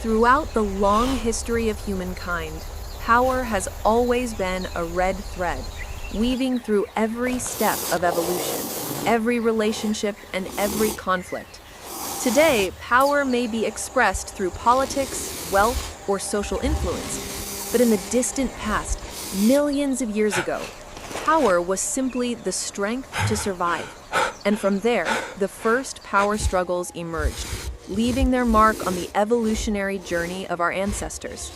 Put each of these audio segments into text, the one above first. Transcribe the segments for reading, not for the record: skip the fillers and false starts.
Throughout the long history of humankind, power has always been a red thread, weaving through every step of evolution, every relationship, and every conflict. Today, power may be expressed through politics, wealth, or social influence, but in the distant past, millions of years ago, power was simply the strength to survive. And from there, the first power struggles emerged, leaving their mark on the evolutionary journey of our ancestors.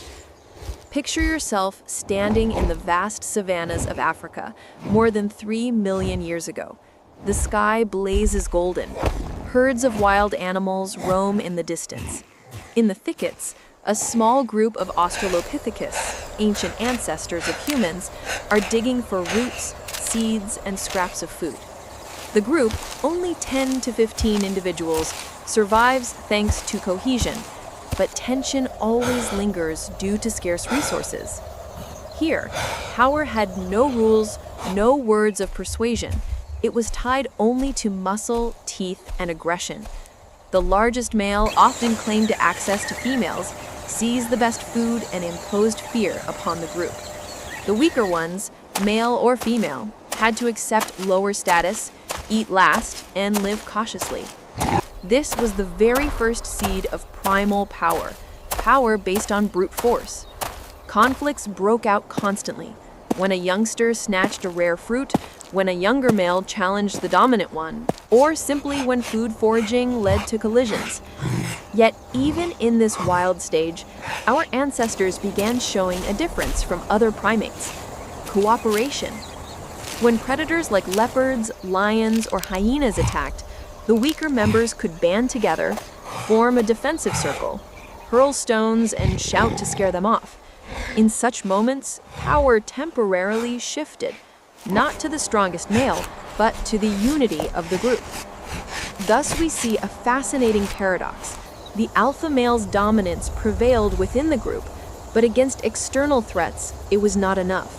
Picture yourself standing in the vast savannas of Africa more than 3 million years ago. The sky blazes golden. Herds of wild animals roam in the distance. In the thickets, a small group of Australopithecus, ancient ancestors of humans, are digging for roots, seeds, and scraps of food. The group, only 10 to 15 individuals, survives thanks to cohesion, but tension always lingers due to scarce resources. Here, power had no rules, no words of persuasion. It was tied only to muscle, teeth, and aggression. The largest male often claimed access to females, seized the best food, and imposed fear upon the group. The weaker ones, male or female, had to accept lower status, eat last, and live cautiously. This was the very first seed of primal power, power based on brute force. Conflicts broke out constantly. When a youngster snatched a rare fruit, when a younger male challenged the dominant one, or simply when food foraging led to collisions. Yet even in this wild stage, our ancestors began showing a difference from other primates: cooperation. When predators like leopards, lions, or hyenas attacked, the weaker members could band together, form a defensive circle, hurl stones, and shout to scare them off. In such moments, power temporarily shifted, not to the strongest male, but to the unity of the group. Thus we see a fascinating paradox. The alpha male's dominance prevailed within the group, but against external threats, it was not enough.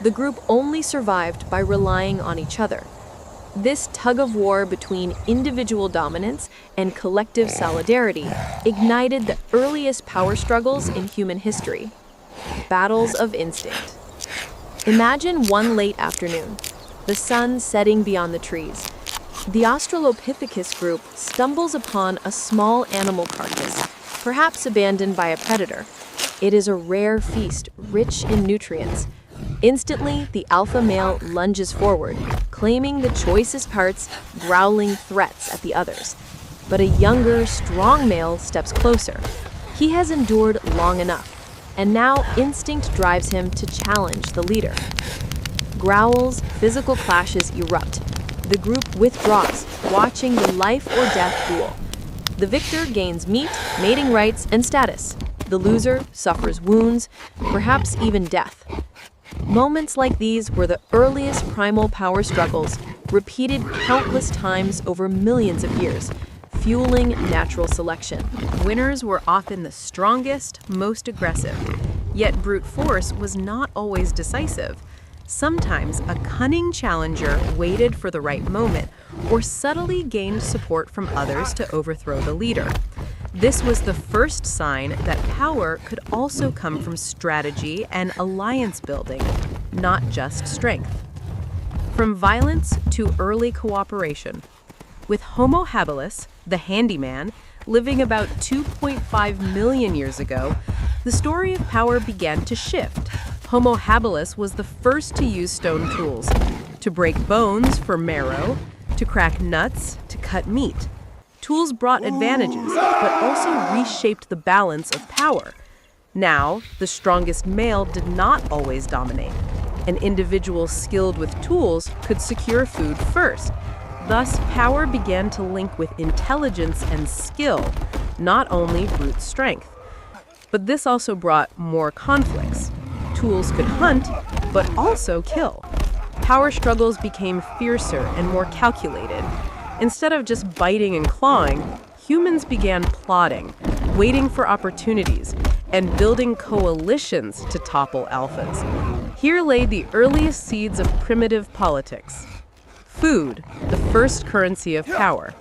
The group only survived by relying on each other. This tug-of-war between individual dominance and collective solidarity ignited the earliest power struggles in human history. Battles of instinct. Imagine one late afternoon, the sun setting beyond the trees. The Australopithecus group stumbles upon a small animal carcass, perhaps abandoned by a predator. It is a rare feast, rich in nutrients. Instantly, the alpha male lunges forward, claiming the choicest parts, growling threats at the others. But a younger, strong male steps closer. He has endured long enough, and now instinct drives him to challenge the leader. Growls, physical clashes erupt. The group withdraws, watching the life or death duel. The victor gains meat, mating rights, and status. The loser suffers wounds, perhaps even death. Moments like these were the earliest primal power struggles, repeated countless times over millions of years, fueling natural selection. Winners were often the strongest, most aggressive. Yet brute force was not always decisive. Sometimes a cunning challenger waited for the right moment or subtly gained support from others to overthrow the leader. This was the first sign that power could also come from strategy and alliance building, not just strength. From violence to early cooperation. With Homo habilis, the handyman, living about 2.5 million years ago, the story of power began to shift. Homo habilis was the first to use stone tools, to break bones for marrow, to crack nuts, to cut meat. Tools brought advantages, but also reshaped the balance of power. Now, the strongest male did not always dominate. An individual skilled with tools could secure food first. Thus, power began to link with intelligence and skill, not only brute strength. But this also brought more conflicts. Tools could hunt, but also kill. Power struggles became fiercer and more calculated. Instead of just biting and clawing, humans began plotting, waiting for opportunities, and building coalitions to topple alphas. Here lay the earliest seeds of primitive politics. Food, the first currency of power.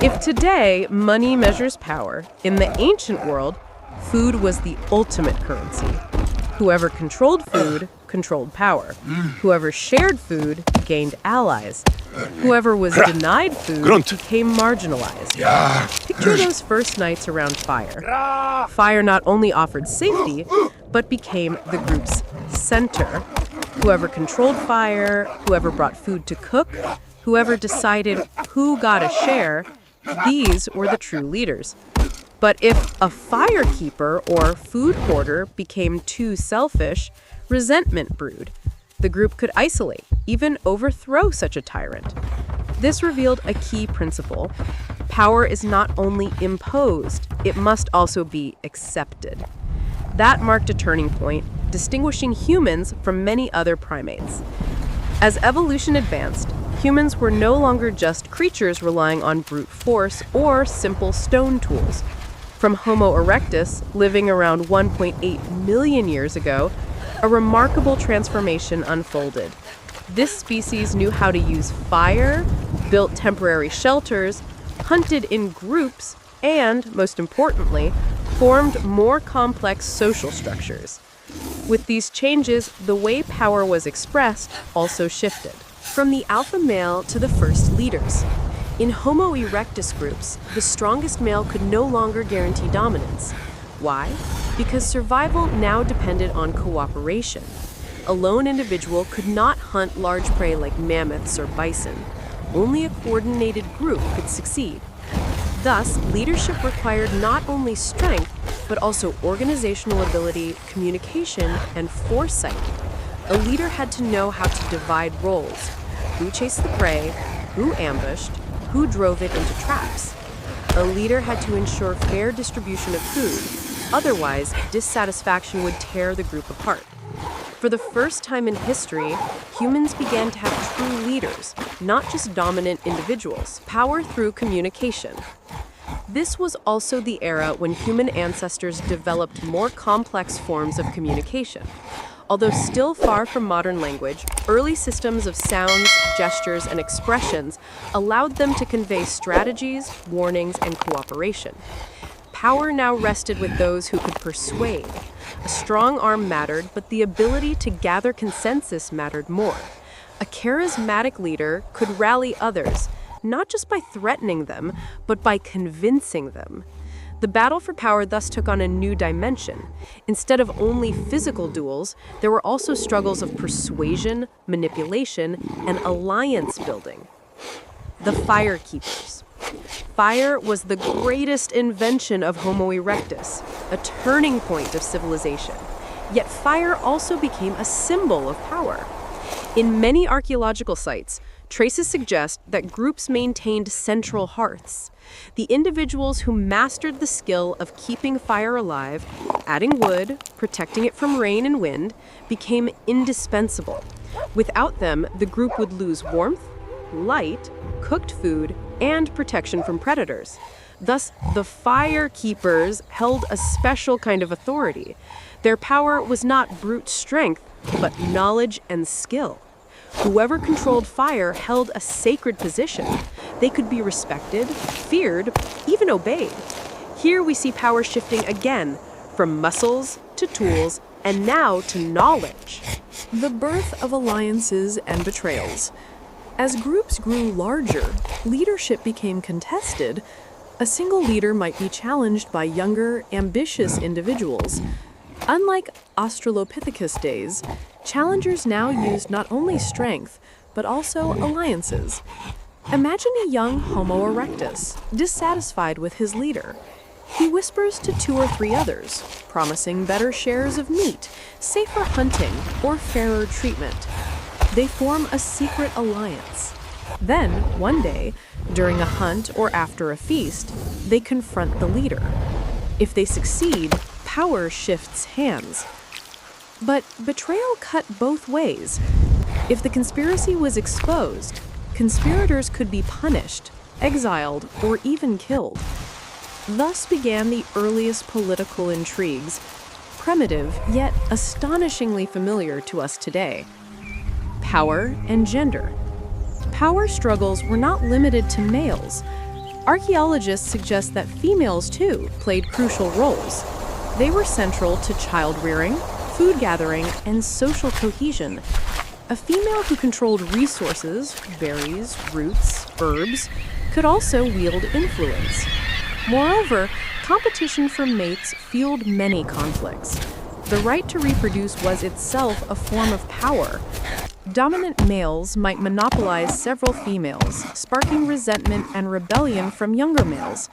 If today money measures power, in the ancient world, Food was the ultimate currency. Whoever controlled food controlled power. Whoever shared food gained allies. Whoever was denied food became marginalized. Picture those first nights around fire. Fire not only offered safety, but became the group's center. Whoever controlled fire, whoever brought food to cook, whoever decided who got a share, these were the true leaders. But if a firekeeper or food hoarder became too selfish, resentment brewed. The group could isolate, even overthrow such a tyrant. This revealed a key principle. Power is not only imposed, it must also be accepted. That marked a turning point, distinguishing humans from many other primates. As evolution advanced, humans were no longer just creatures relying on brute force or simple stone tools. From Homo erectus, living around 1.8 million years ago, a remarkable transformation unfolded. This species knew how to use fire, built temporary shelters, hunted in groups, and, most importantly, formed more complex social structures. With these changes, the way power was expressed also shifted. From the alpha male to the first leaders. In Homo erectus groups, the strongest male could no longer guarantee dominance. Why? Because survival now depended on cooperation. A lone individual could not hunt large prey like mammoths or bison. Only a coordinated group could succeed. Thus, leadership required not only strength, but also organizational ability, communication, and foresight. A leader had to know how to divide roles. Who chased the prey, who ambushed, who drove it into traps. A leader had to ensure fair distribution of food, otherwise dissatisfaction would tear the group apart. For the first time in history, humans began to have true leaders, not just dominant individuals, power through communication. This was also the era when human ancestors developed more complex forms of communication. Although still far from modern language, early systems of sounds, gestures, and expressions allowed them to convey strategies, warnings, and cooperation. Power now rested with those who could persuade. A strong arm mattered, but the ability to gather consensus mattered more. A charismatic leader could rally others, not just by threatening them, but by convincing them. The battle for power thus took on a new dimension. Instead of only physical duels, there were also struggles of persuasion, manipulation, and alliance building. The fire keepers. Fire was the greatest invention of Homo erectus, a turning point of civilization. Yet fire also became a symbol of power. In many archaeological sites, traces suggest that groups maintained central hearths. The individuals who mastered the skill of keeping fire alive, adding wood, protecting it from rain and wind, became indispensable. Without them, the group would lose warmth, light, cooked food, and protection from predators. Thus, the fire keepers held a special kind of authority. Their power was not brute strength, but knowledge and skill. Whoever controlled fire held a sacred position. They could be respected, feared, even obeyed. Here we see power shifting again, from muscles to tools, and now to knowledge. The birth of alliances and betrayals. As groups grew larger, leadership became contested. A single leader might be challenged by younger, ambitious individuals. Unlike Australopithecus days, challengers now used not only strength, but also alliances. Imagine a young Homo erectus, dissatisfied with his leader. He whispers to 2 or 3 others, promising better shares of meat, safer hunting, or fairer treatment. They form a secret alliance. Then, one day, during a hunt or after a feast, they confront the leader. If they succeed, power shifts hands. But betrayal cut both ways. If the conspiracy was exposed, conspirators could be punished, exiled, or even killed. Thus began the earliest political intrigues, primitive yet astonishingly familiar to us today. Power and gender. Power struggles were not limited to males. Archaeologists suggest that females, too, played crucial roles. They were central to child rearing, food gathering, and social cohesion. A female who controlled resources, berries, roots, herbs, could also wield influence. Moreover, competition for mates fueled many conflicts. The right to reproduce was itself a form of power. Dominant males might monopolize several females, sparking resentment and rebellion from younger males.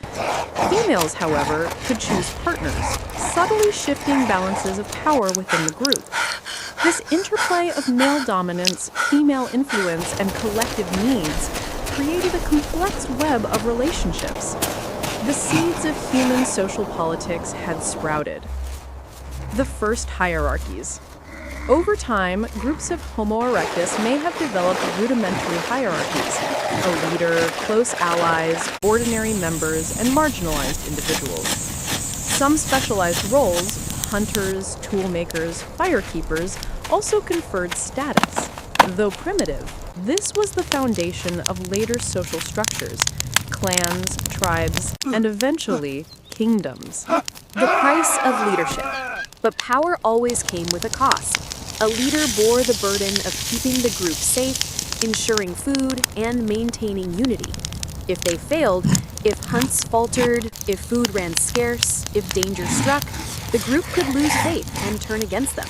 Females, however, could choose partners, subtly shifting balances of power within the group. This interplay of male dominance, female influence, and collective needs created a complex web of relationships. The seeds of human social politics had sprouted. The first hierarchies. Over time, groups of Homo erectus may have developed rudimentary hierarchies: a leader, close allies, ordinary members, and marginalized individuals. Some specialized roles, hunters, toolmakers, firekeepers, also conferred status. Though primitive, this was the foundation of later social structures: clans, tribes, and eventually kingdoms. The price of leadership. But power always came with a cost. A leader bore the burden of keeping the group safe, ensuring food, and maintaining unity. If they failed, if hunts faltered, if food ran scarce, if danger struck, the group could lose faith and turn against them.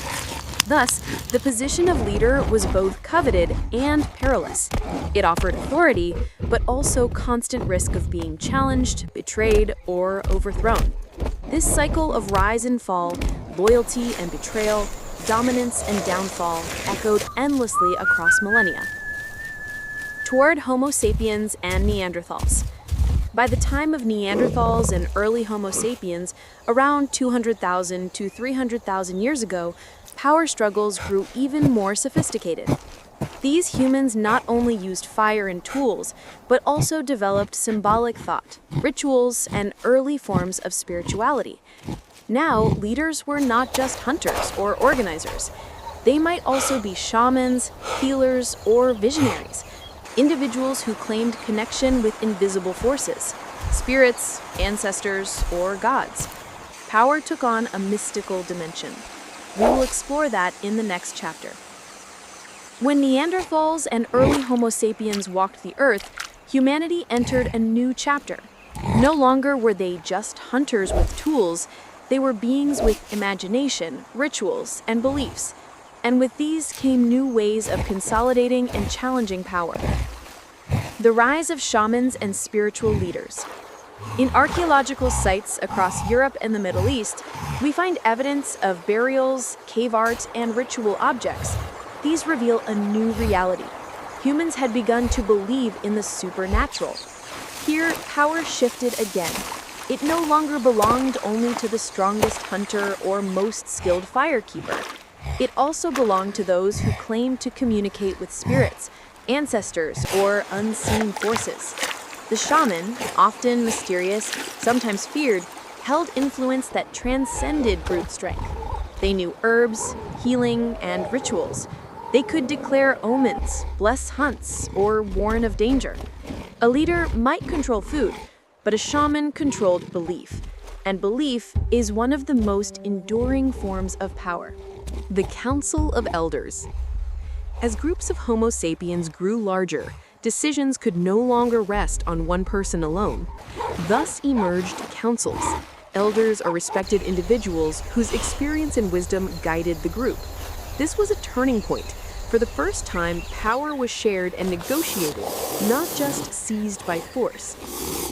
Thus, the position of leader was both coveted and perilous. It offered authority, but also constant risk of being challenged, betrayed, or overthrown. This cycle of rise and fall, loyalty and betrayal, dominance and downfall echoed endlessly across millennia. Toward Homo sapiens and Neanderthals. By the time of Neanderthals and early Homo sapiens, around 200,000 to 300,000 years ago, power struggles grew even more sophisticated. These humans not only used fire and tools, but also developed symbolic thought, rituals, and early forms of spirituality. Now, leaders were not just hunters or organizers. They might also be shamans, healers, or visionaries, individuals who claimed connection with invisible forces, spirits, ancestors, or gods. Power took on a mystical dimension. We will explore that in the next chapter. When Neanderthals and early Homo sapiens walked the earth, humanity entered a new chapter. No longer were they just hunters with tools, they were beings with imagination, rituals, and beliefs. And with these came new ways of consolidating and challenging power. The rise of shamans and spiritual leaders. In archaeological sites across Europe and the Middle East, we find evidence of burials, cave art, and ritual objects. These reveal a new reality. Humans had begun to believe in the supernatural. Here, power shifted again. It no longer belonged only to the strongest hunter or most skilled firekeeper. It also belonged to those who claimed to communicate with spirits, ancestors, or unseen forces. The shaman, often mysterious, sometimes feared, held influence that transcended brute strength. They knew herbs, healing, and rituals. They could declare omens, bless hunts, or warn of danger. A leader might control food, but a shaman controlled belief. And belief is one of the most enduring forms of power. The Council of Elders. As groups of Homo sapiens grew larger, decisions could no longer rest on one person alone. Thus emerged councils. Elders are respected individuals whose experience and wisdom guided the group. This was a turning point. For the first time, power was shared and negotiated, not just seized by force.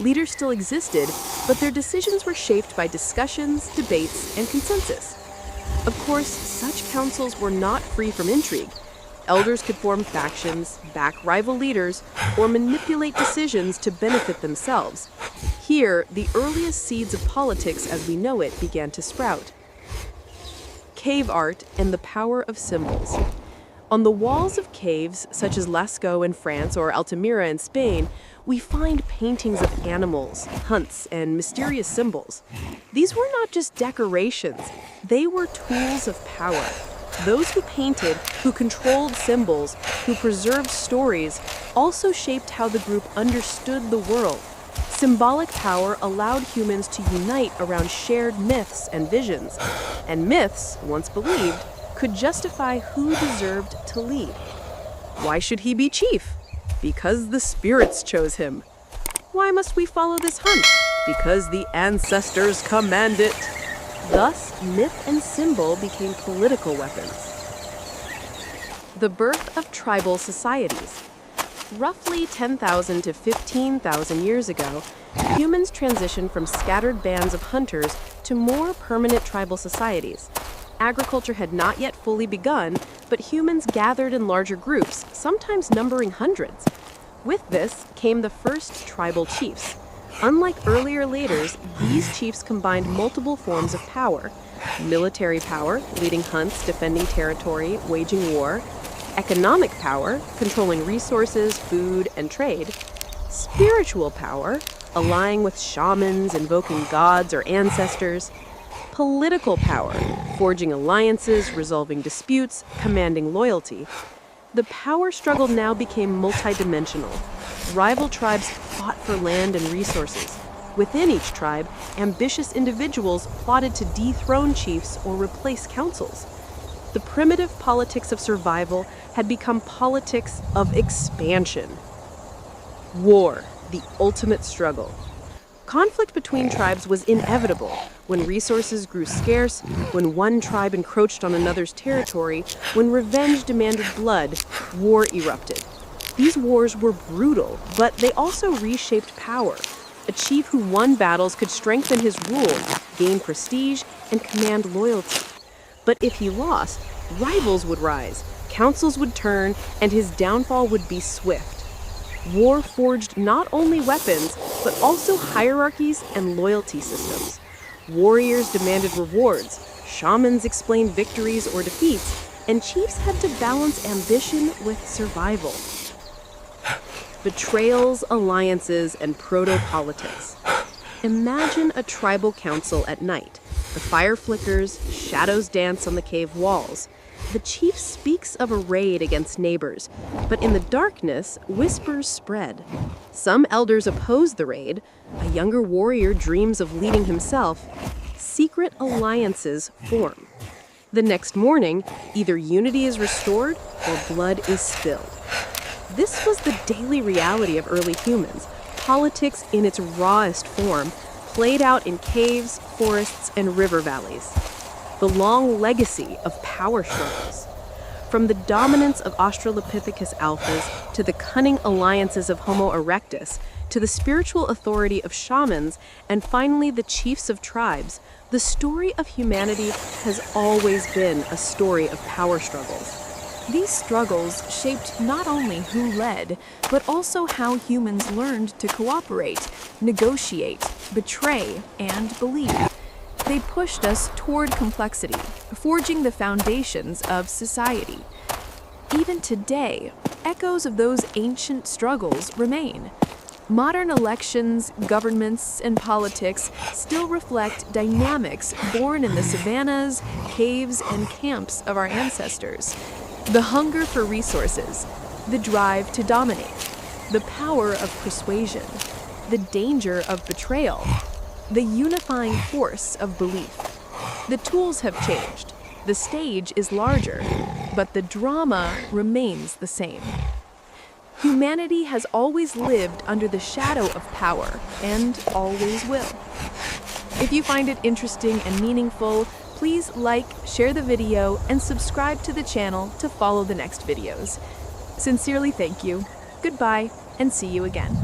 Leaders still existed, but their decisions were shaped by discussions, debates, and consensus. Of course, such councils were not free from intrigue. Elders could form factions, back rival leaders, or manipulate decisions to benefit themselves. Here, the earliest seeds of politics as we know it began to sprout. Cave art and the power of symbols. On the walls of caves, such as Lascaux in France or Altamira in Spain, we find paintings of animals, hunts, and mysterious symbols. These were not just decorations, they were tools of power. Those who painted, who controlled symbols, who preserved stories, also shaped how the group understood the world. Symbolic power allowed humans to unite around shared myths and visions, and myths, once believed, could justify who deserved to lead. Why should he be chief? Because the spirits chose him. Why must we follow this hunt? Because the ancestors command it. Thus, myth and symbol became political weapons. The birth of tribal societies. Roughly 10,000 to 15,000 years ago, humans transitioned from scattered bands of hunters to more permanent tribal societies. Agriculture had not yet fully begun, but humans gathered in larger groups, sometimes numbering hundreds. With this came the first tribal chiefs. Unlike earlier leaders, these chiefs combined multiple forms of power: military power, leading hunts, defending territory, waging war; economic power, controlling resources, food, and trade; spiritual power, allying with shamans, invoking gods or ancestors; political power, forging alliances, resolving disputes, commanding loyalty. The power struggle now became multidimensional. Rival tribes fought for land and resources. Within each tribe, ambitious individuals plotted to dethrone chiefs or replace councils. The primitive politics of survival had become politics of expansion. War, the ultimate struggle. Conflict between tribes was inevitable. When resources grew scarce, when one tribe encroached on another's territory, when revenge demanded blood, war erupted. These wars were brutal, but they also reshaped power. A chief who won battles could strengthen his rule, gain prestige, and command loyalty. But if he lost, rivals would rise, councils would turn, and his downfall would be swift. War forged not only weapons, but also hierarchies and loyalty systems. Warriors demanded rewards, shamans explained victories or defeats, and chiefs had to balance ambition with survival. Betrayals, alliances, and proto-politics. Imagine a tribal council at night. The fire flickers, shadows dance on the cave walls. The chief speaks of a raid against neighbors, but in the darkness, whispers spread. Some elders oppose the raid. A younger warrior dreams of leading himself. Secret alliances form. The next morning, either unity is restored or blood is spilled. This was the daily reality of early humans. Politics in its rawest form played out in caves, forests, and river valleys. The long legacy of power struggles. From the dominance of Australopithecus alphas to the cunning alliances of Homo erectus, to the spiritual authority of shamans, and finally the chiefs of tribes, the story of humanity has always been a story of power struggles. These struggles shaped not only who led, but also how humans learned to cooperate, negotiate, betray, and believe. They pushed us toward complexity, forging the foundations of society. Even today, echoes of those ancient struggles remain. Modern elections, governments, and politics still reflect dynamics born in the savannas, caves, and camps of our ancestors. The hunger for resources, the drive to dominate, the power of persuasion, the danger of betrayal, the unifying force of belief. The tools have changed, the stage is larger, but the drama remains the same. Humanity has always lived under the shadow of power, and always will. If you find it interesting and meaningful, please like, share the video, and subscribe to the channel to follow the next videos. Sincerely thank you, goodbye, and see you again.